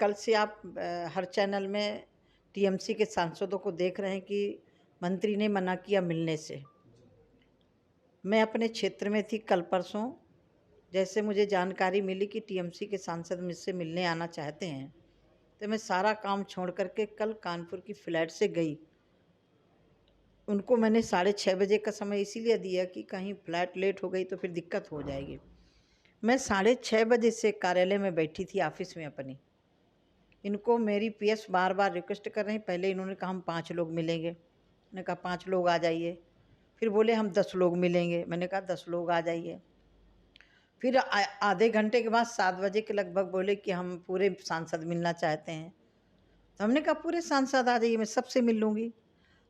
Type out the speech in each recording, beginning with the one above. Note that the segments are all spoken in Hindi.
कल से आप हर चैनल में टीएमसी के सांसदों को देख रहे हैं कि मंत्री ने मना किया मिलने से। मैं अपने क्षेत्र में थी कल परसों, जैसे मुझे जानकारी मिली कि टीएमसी के सांसद मुझसे मिलने आना चाहते हैं, तो मैं सारा काम छोड़ करके कल कानपुर की फ्लाइट से गई। उनको मैंने 6:30 बजे का समय इसीलिए दिया कि कहीं फ्लाइट लेट हो गई तो फिर दिक्कत हो जाएगी। मैं 6:30 बजे से कार्यालय में बैठी थी ऑफिस में अपनी। इनको मेरी पीएस बार बार रिक्वेस्ट कर रहे हैं। पहले इन्होंने कहा हम 5 लोग मिलेंगे, मैंने कहा 5 लोग आ जाइए। फिर बोले हम 10 लोग मिलेंगे, मैंने कहा 10 लोग आ जाइए। फिर आधे घंटे के बाद 7 बजे के लगभग बोले कि हम पूरे सांसद मिलना चाहते हैं। तो हमने कहा पूरे सांसद आ जाइए, मैं सबसे मिल लूँगी।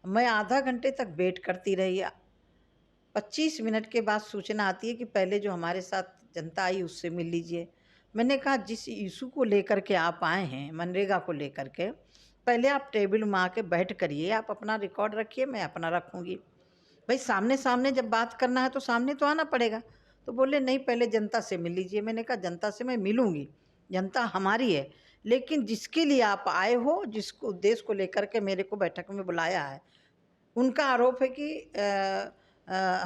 मैं आधा घंटे तक वेट करती रही। 25 मिनट के बाद सूचना आती है कि पहले जो हमारे साथ जनता आई उससे मिल लीजिए। मैंने कहा जिस इशू को लेकर के आप आए हैं, मनरेगा को लेकर के, पहले आप टेबल में आके बैठ करिए, आप अपना रिकॉर्ड रखिए, मैं अपना रखूँगी। भाई सामने सामने जब बात करना है तो सामने तो आना पड़ेगा। तो बोले नहीं पहले जनता से मिल लीजिए। मैंने कहा जनता से मैं मिलूँगी, जनता हमारी है, लेकिन जिसके लिए आप आए हो, जिसको उद्देश्य को लेकर के मेरे को बैठक में बुलाया है, उनका आरोप है कि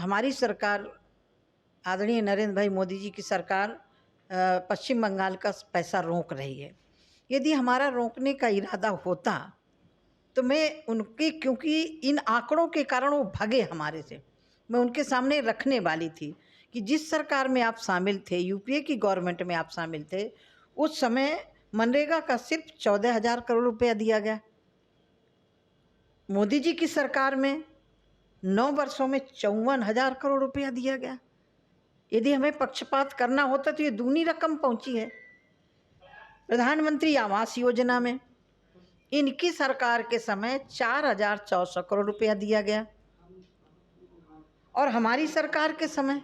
हमारी सरकार, आदरणीय नरेंद्र भाई मोदी जी की सरकार पश्चिम बंगाल का पैसा रोक रही है। यदि हमारा रोकने का इरादा होता तो मैं उनके, क्योंकि इन आंकड़ों के कारण वो भगे हमारे से, मैं उनके सामने रखने वाली थी कि जिस सरकार में आप शामिल थे, यूपीए की गवर्नमेंट में आप शामिल थे, उस समय मनरेगा का सिर्फ 14,000 करोड़ रुपया दिया गया। मोदी जी की सरकार में 9 वर्षों में 54,000 करोड़ रुपया दिया गया। यदि हमें पक्षपात करना होता तो ये दूनी रकम पहुंची है। प्रधानमंत्री आवास योजना में इनकी सरकार के समय 4,400 करोड़ रुपया दिया गया और हमारी सरकार के समय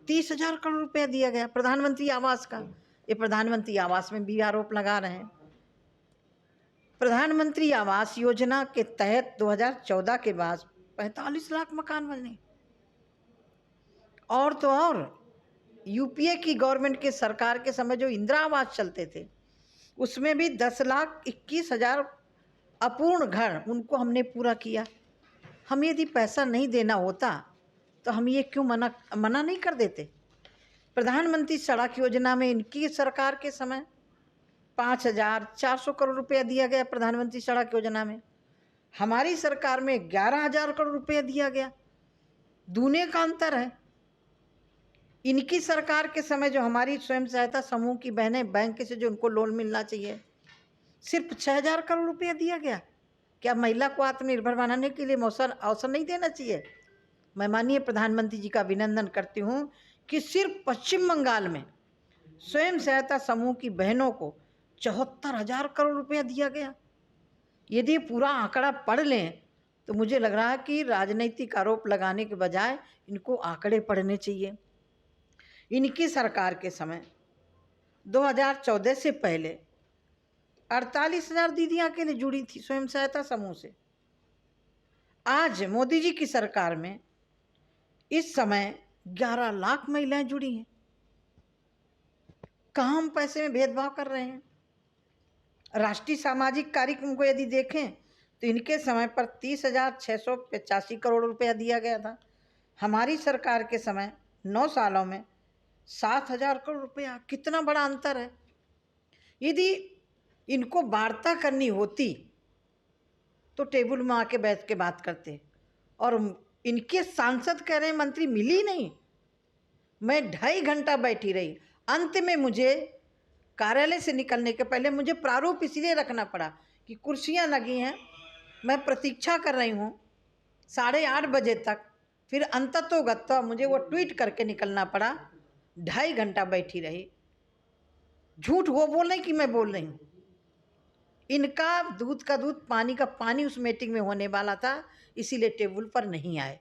30,000 करोड़ रुपया दिया गया प्रधानमंत्री आवास का। ये प्रधानमंत्री आवास में भी आरोप लगा रहे हैं। प्रधानमंत्री आवास योजना के तहत 2014 के बाद 45 लाख मकान बने। और तो और यूपीए की गवर्नमेंट के सरकार के समय जो इंदिरा आवास चलते थे, उसमें भी 10,21,000 अपूर्ण घर उनको हमने पूरा किया। हम यदि पैसा नहीं देना होता तो हम ये क्यों मना नहीं कर देते। प्रधानमंत्री सड़क योजना में इनकी सरकार के समय 5,400 करोड़ रुपया दिया गया प्रधानमंत्री सड़क योजना में। हमारी सरकार में 11,000 करोड़ रुपया दिया गया, दूने का अंतर है। इनकी सरकार के समय जो हमारी स्वयं सहायता समूह की बहनें बैंक से जो उनको लोन मिलना चाहिए, सिर्फ 6,000 करोड़ रुपया दिया गया। क्या महिला को आत्मनिर्भर बनाने के लिए अवसर नहीं देना चाहिए। मैं माननीय प्रधानमंत्री जी का अभिनंदन करती हूँ कि सिर्फ पश्चिम बंगाल में स्वयं सहायता समूह की बहनों को 74,000 करोड़ रुपया दिया गया। यदि पूरा आंकड़ा पढ़ लें तो मुझे लग रहा है कि राजनीतिक आरोप लगाने के बजाय इनको आंकड़े पढ़ने चाहिए। इनकी सरकार के समय 2014 से पहले 48,000 दीदियाँ अकेले जुड़ी थी स्वयं सहायता समूह से। आज मोदी जी की सरकार में इस समय 11 लाख महिलाएं जुड़ी हैं। कहाँ हम पैसे में भेदभाव कर रहे हैं। राष्ट्रीय सामाजिक कार्यक्रम को यदि देखें तो इनके समय पर 30,685 करोड़ रुपया दिया गया था। हमारी सरकार के समय 9 सालों में 7,000 करोड़ रुपया। कितना बड़ा अंतर है। यदि इनको वार्ता करनी होती तो टेबल में आके बैठ के बात करते, और इनके सांसद कह रहे हैं मंत्री मिली नहीं। मैं 2.5 घंटा बैठी रही। अंत में मुझे कार्यालय से निकलने के पहले मुझे प्रारूप इसलिए रखना पड़ा कि कुर्सियां लगी हैं, मैं प्रतीक्षा कर रही हूँ 8:30 बजे तक। फिर अंततोगत्वा मुझे वो ट्वीट करके निकलना पड़ा। 2.5 घंटा बैठी रही। झूठ वो बोल रही कि मैं बोल रही हूँ। इनका दूध का दूध पानी का पानी उस मीटिंग में होने वाला था, इसीलिए टेबल पर नहीं आए।